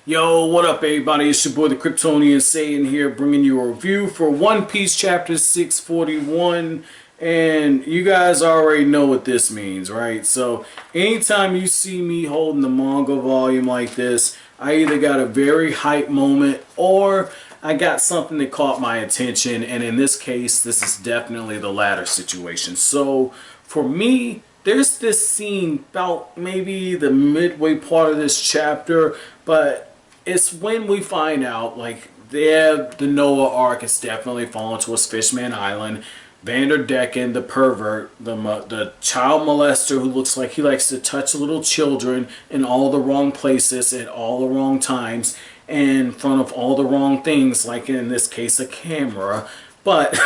Yo, what up everybody? It's your boy the Kryptonian Saiyan here, bringing you a review for One Piece chapter 641. And you guys already know what this means, right? So anytime you see me holding the manga volume like this, I either got a very hype moment or I got something that caught my attention. And in this case, this is definitely the latter situation. So for me, there's this scene about maybe the midway part of this chapter, but it's when we find out, like, the Noah arc is definitely falling towards Fishman Island. Decken, the pervert, the child molester who looks like he likes to touch little children in all the wrong places at all the wrong times and in front of all the wrong things, like in this case a camera. But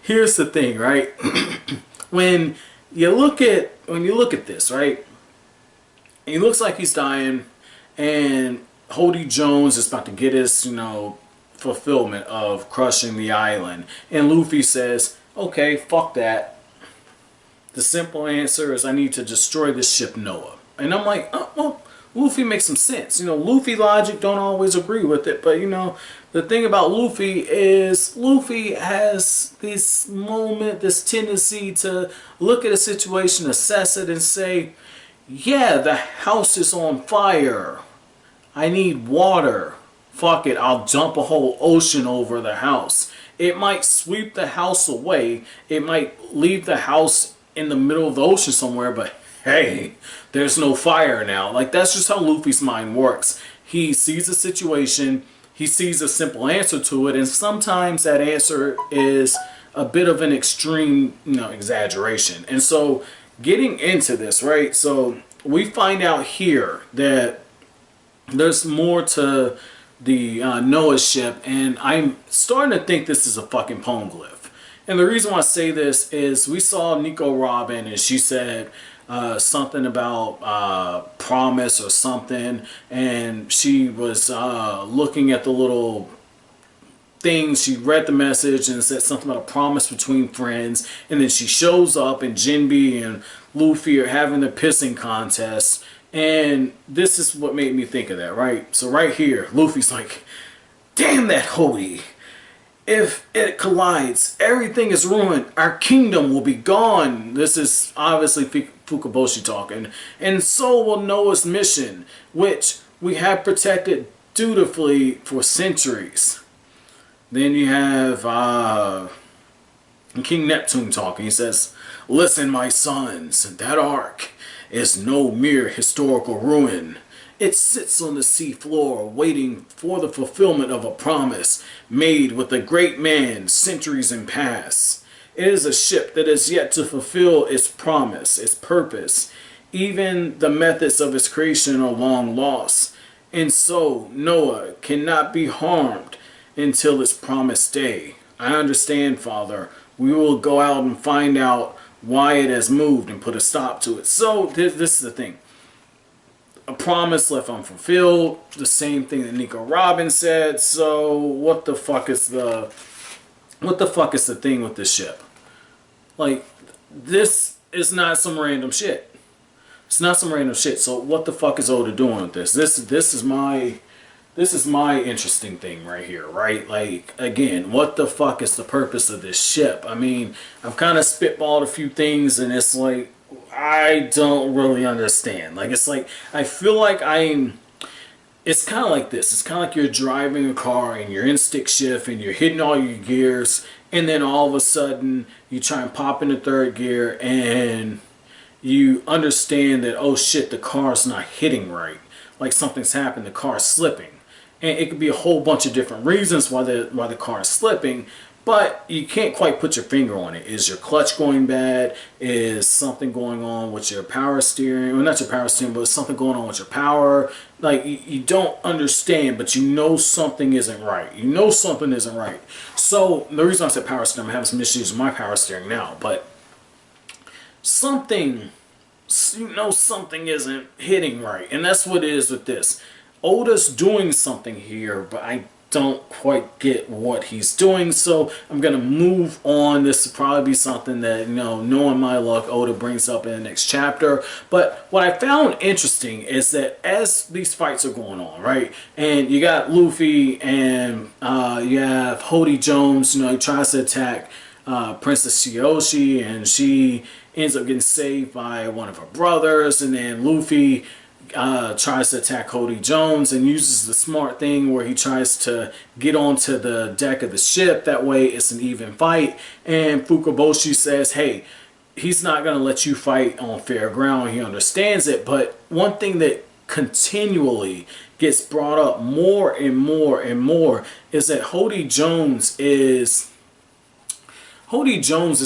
here's the thing, right? when you look at this, right? He looks like he's dying, and Hody Jones is about to get his, fulfillment of crushing the island. And Luffy says, okay, fuck that. The simple answer is I need to destroy this ship Noah. And I'm like, oh, well, Luffy makes some sense. Luffy logic don't always agree with it. But, the thing about Luffy is Luffy has this tendency to look at a situation, assess it, and say, yeah, the house is on fire. I need water. Fuck it, I'll dump a whole ocean over the house. It might sweep the house away. It might leave the house in the middle of the ocean somewhere, but hey, there's no fire now. Like, that's just how Luffy's mind works. He sees a situation, he sees a simple answer to it, and sometimes that answer is a bit of an extreme, exaggeration. And so, getting into this, right? So, we find out here that there's more to the Noah ship, and I'm starting to think this is a fucking poneglyph. And the reason why I say this is we saw Nico Robin, and she said something about promise or something, and she was looking at the little things. She read the message and said something about a promise between friends, and then she shows up, and Jinbe and Luffy are having a pissing contest. And this is what made me think of that, right? So right here, Luffy's like, damn that Hody. If it collides, everything is ruined. Our kingdom will be gone. This is obviously Fukaboshi talking. And so will Noah's mission, which we have protected dutifully for centuries. Then you have King Neptune talking. He says, listen, my sons, that ark is no mere historical ruin. It sits on the sea floor waiting for the fulfillment of a promise made with a great man centuries in past. It is a ship that is yet to fulfill its promise, its purpose. Even the methods of its creation are long lost. And so Noah cannot be harmed until its promised day. I understand, Father. We will go out and find out why it has moved and put a stop to it. So this is the thing. A promise left unfulfilled. The same thing that Nico Robin said. So what the fuck is the thing with this ship? Like, this is not some random shit. It's not some random shit. So what the fuck is Oda doing with this? This is my interesting thing right here, right? Like, again, what the fuck is the purpose of this ship? I mean, I've kind of spitballed a few things, and it's like, I don't really understand. Like, it's like, I feel like it's kind of like this. It's kind of like you're driving a car, and you're in stick shift, and you're hitting all your gears, and then all of a sudden, you try and pop into third gear, and you understand that, oh shit, the car's not hitting right. Like, something's happened, the car's slipping. And it could be a whole bunch of different reasons why the car is slipping, but you can't quite put your finger on it. Is your clutch going bad? Is something going on with your power steering? Well, not your power steering, but something going on with your power. Like, you don't understand, but you know something isn't right. You know something isn't right. So the reason I said power steering, I'm having some issues with my power steering now, but something isn't hitting right. And that's what it is with this. Oda's doing something here, but I don't quite get what he's doing, so I'm gonna move on. This will probably be something that, you know, knowing my luck, Oda brings up in the next chapter. But what I found interesting is that as these fights are going on, right, and you got Luffy and you have Hody Jones, you know, he tries to attack Princess Shirahoshi, and she ends up getting saved by one of her brothers, and then Luffy tries to attack Hody Jones and uses the smart thing where he tries to get onto the deck of the ship. That way it's an even fight. And Fukaboshi says, hey, he's not going to let you fight on fair ground. He understands it. But one thing that continually gets brought up more and more and more is that Hody Jones is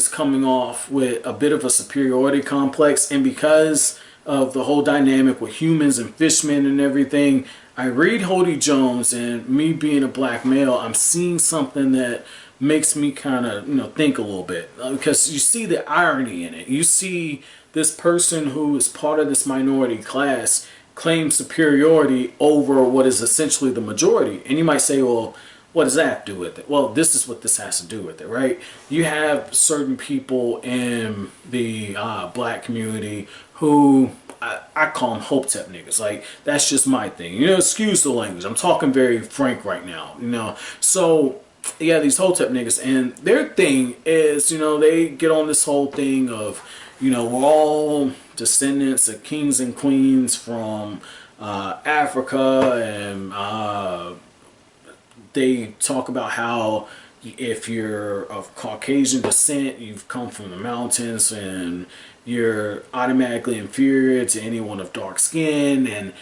coming off with a bit of a superiority complex, and because of the whole dynamic with humans and fishmen and everything, I read Hody Jones, and me being a black male, I'm seeing something that makes me kind of, you know, think a little bit, because you see the irony in it. You see this person who is part of this minority class claim superiority over what is essentially the majority, and you might say, well, what does that have to do with it? Well, this is what this has to do with it, right? You have certain people in the black community who I call them Hotep niggas. Like, that's just my thing. You know, excuse the language. I'm talking very frank right now, you know. So, yeah, these Hotep niggas, and their thing is, you know, they get on this whole thing of, you know, we're all descendants of kings and queens from Africa, and they talk about how if you're of Caucasian descent, you've come from the mountains, and you're automatically inferior to anyone of dark skin, and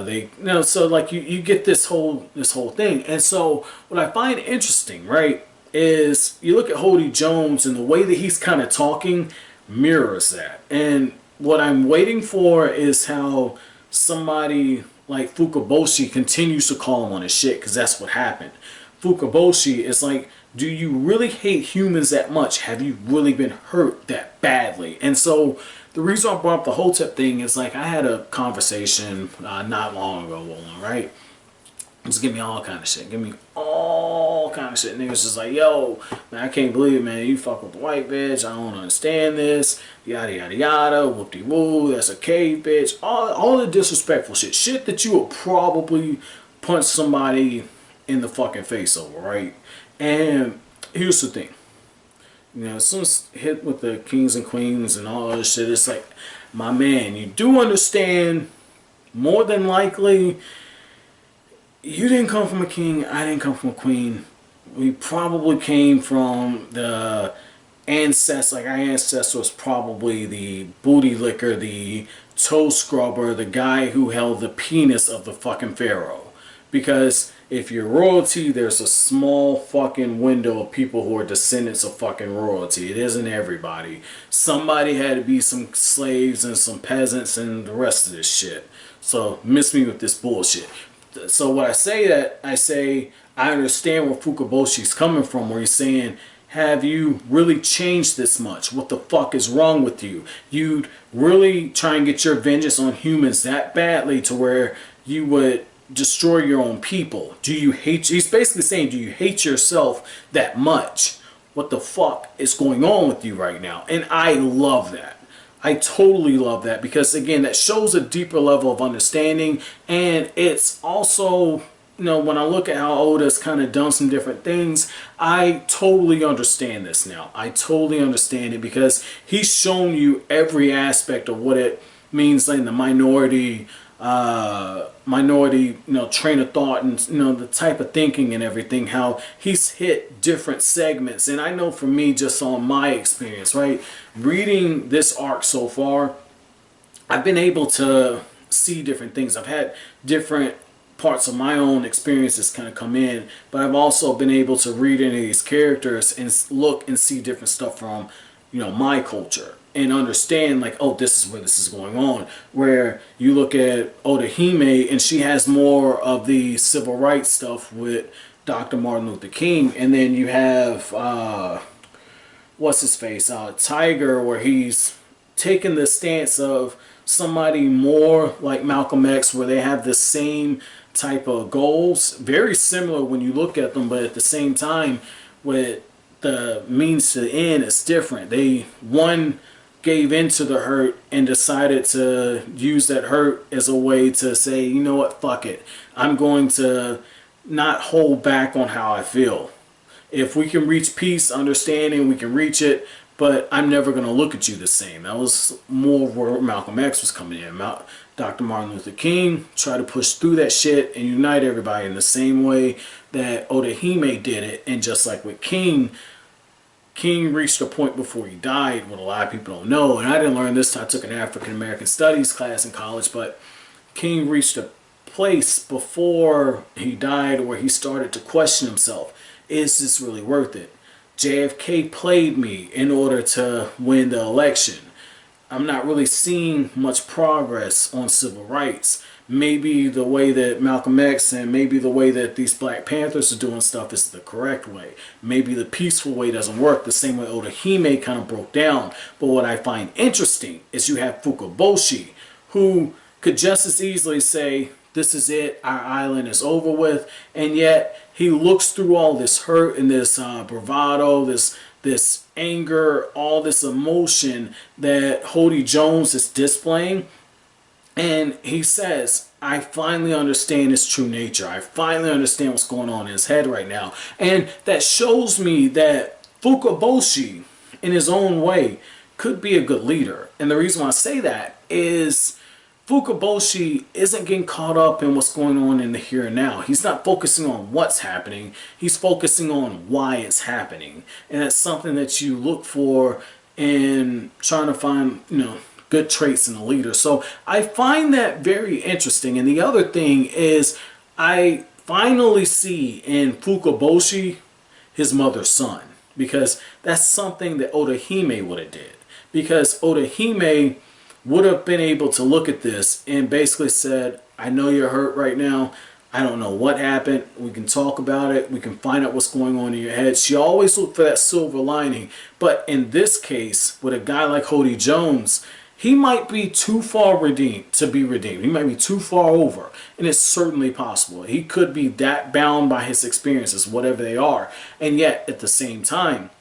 they, you know, so like you get this whole thing. And so what I find interesting, right, is you look at Hody Jones, and the way that he's kind of talking mirrors that. And what I'm waiting for is how somebody like Fukaboshi continues to call him on his shit, because that's what happened. Fukaboshi is like, do you really hate humans that much? Have you really been hurt that badly? And so the reason I brought up the Hotep thing is, like, I had a conversation not long ago with one, right? Just give me all kind of shit. Give me all kind of shit. Niggas just like, yo, man, I can't believe it, man. You fuck with the white bitch. I don't understand this. Yada, yada, yada. Whoop-de-woo. That's a cave bitch. All the disrespectful shit. Shit that you would probably punch somebody in the fucking face over, right? And here's the thing. You know, as soon as hit with the kings and queens and all this shit, it's like, my man, you do understand, more than likely, you didn't come from a king, I didn't come from a queen. We probably came from the ancestor, like our ancestor was probably the booty licker, the toe scrubber, the guy who held the penis of the fucking pharaoh. Because if you're royalty, there's a small fucking window of people who are descendants of fucking royalty. It isn't everybody. Somebody had to be some slaves and some peasants and the rest of this shit. So miss me with this bullshit. So what I say, I understand where Fukaboshi's coming from, where he's saying, have you really changed this much? What the fuck is wrong with you? You'd really try and get your vengeance on humans that badly to where you would destroy your own people? Do you hate, he's basically saying, do you hate yourself that much? What the fuck is going on with you right now? And I love that. I totally love that, because again, that shows a deeper level of understanding. And it's also, you know, when I look at how Oda's kind of done some different things, I totally understand this now. I totally understand it, because he's shown you every aspect of what it means in the minority, you know, train of thought, and, you know, the type of thinking and everything, how he's hit different segments. And I know for me, just on my experience, right, reading this arc so far, I've been able to see different things. I've had different parts of my own experiences kind of come in, but I've also been able to read into these characters and look and see different stuff from, you know, my culture, and understand, like, oh, this is where this is going on. Where you look at Odahime, and she has more of the civil rights stuff with Dr. Martin Luther King, and then you have what's his face, Tiger, where he's taken the stance of somebody more like Malcolm X, where they have the same type of goals, very similar when you look at them, but at the same time, with the means to the end, it's different. One gave into the hurt and decided to use that hurt as a way to say, you know what, fuck it. I'm going to not hold back on how I feel. If we can reach peace, understanding, we can reach it, but I'm never going to look at you the same. That was more where Malcolm X was coming in. Dr. Martin Luther King tried to push through that shit and unite everybody in the same way that Odahime did it. And just like with King reached a point before he died, what a lot of people don't know, and I didn't learn this till I took an African American Studies class in college, but King reached a place before he died where he started to question himself. Is this really worth it? JFK played me in order to win the election. I'm not really seeing much progress on civil rights. Maybe the way that Malcolm X and maybe the way that these Black Panthers are doing stuff is the correct way. Maybe the peaceful way doesn't work, the same way Odahime kind of broke down. But what I find interesting is you have Fukaboshi, who could just as easily say, this is it, our island is over with, and yet he looks through all this hurt and this bravado, this anger, all this emotion that Hody Jones is displaying, and he says, I finally understand his true nature. I finally understand what's going on in his head right now. And that shows me that Fukaboshi, in his own way, could be a good leader. And the reason why I say that is Fukaboshi isn't getting caught up in what's going on in the here and now. He's not focusing on what's happening. He's focusing on why it's happening. And that's something that you look for in trying to find, good traits in a leader. So I find that very interesting. And the other thing is I finally see in Fukaboshi his mother's son, because that's something that Odahime would have did. Because Odahime would have been able to look at this and basically said, I know you're hurt right now. I don't know what happened. We can talk about it. We can find out what's going on in your head. She always looked for that silver lining. But in this case, with a guy like Hody Jones, he might be too far redeemed to be redeemed. He might be too far over. And it's certainly possible. He could be that bound by his experiences, whatever they are. And yet, at the same time,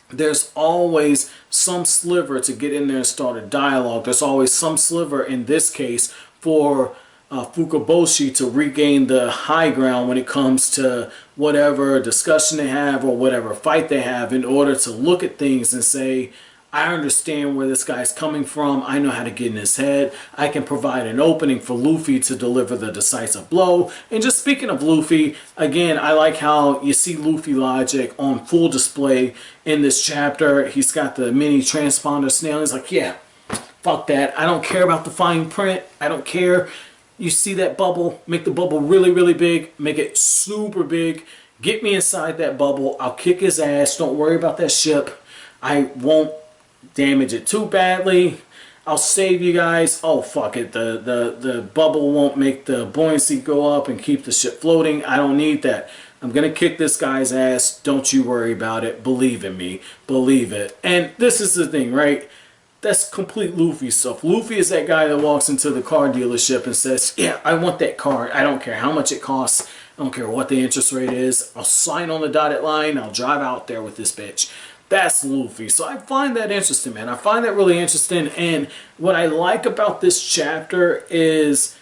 there's always some sliver to get in there and start a dialogue. There's always some sliver, in this case, for Fukaboshi to regain the high ground when it comes to whatever discussion they have or whatever fight they have, in order to look at things and say, I understand where this guy's coming from. I know how to get in his head. I can provide an opening for Luffy to deliver the decisive blow. And just speaking of Luffy, again, I like how you see Luffy logic on full display in this chapter. He's got the mini transponder snail. He's like, yeah, fuck that. I don't care about the fine print. I don't care. You see that bubble? Make the bubble really, really big. Make it super big. Get me inside that bubble. I'll kick his ass. Don't worry about that ship. I won't damage it too badly. I'll save you guys. Oh, fuck it. The bubble won't make the buoyancy go up and keep the ship floating. I don't need that. I'm going to kick this guy's ass. Don't you worry about it. Believe in me. Believe it. And this is the thing, right? That's complete Luffy stuff. Luffy is that guy that walks into the car dealership and says, yeah, I want that car. I don't care how much it costs. I don't care what the interest rate is. I'll sign on the dotted line. I'll drive out there with this bitch. That's Luffy. So I find that interesting, man. I find that really interesting. And what I like about this chapter is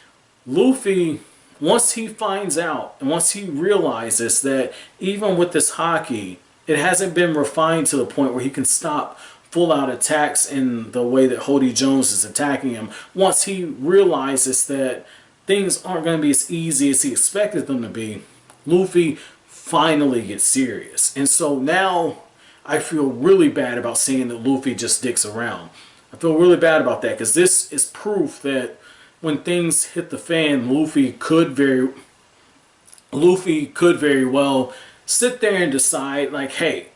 Luffy, once he finds out and once he realizes that even with this haki, it hasn't been refined to the point where he can stop full-out attacks in the way that Hody Jones is attacking him. Once he realizes that things aren't going to be as easy as he expected them to be, Luffy finally gets serious. And so now I feel really bad about saying that Luffy just dicks around. I feel really bad about that, because this is proof that when things hit the fan, Luffy could very well sit there and decide, like, hey,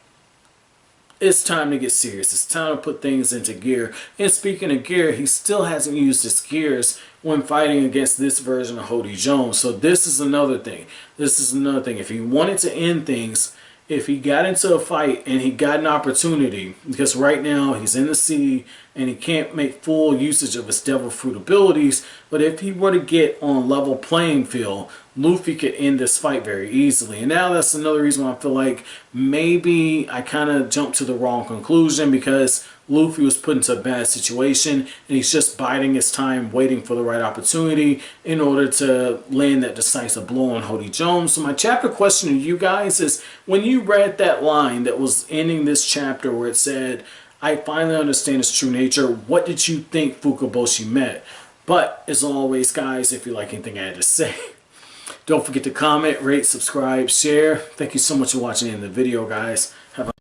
it's time to get serious. It's time to put things into gear. And speaking of gear, he still hasn't used his gears when fighting against this version of Hody Jones. So this is another thing. This is another thing. If he wanted to end things if he got into a fight and he got an opportunity, because right now he's in the sea and he can't make full usage of his devil fruit abilities, but if he were to get on level playing field, Luffy could end this fight very easily. And now that's another reason why I feel like maybe I kind of jumped to the wrong conclusion, because Luffy was put into a bad situation and he's just biding his time, waiting for the right opportunity in order to land that decisive blow on Hody Jones. So my chapter question to you guys is, when you read that line that was ending this chapter where it said, "I finally understand his true nature," what did you think Fukaboshi meant? But as always, guys, if you like anything I had to say, don't forget to comment, rate, subscribe, share. Thank you so much for watching the video, guys. Have a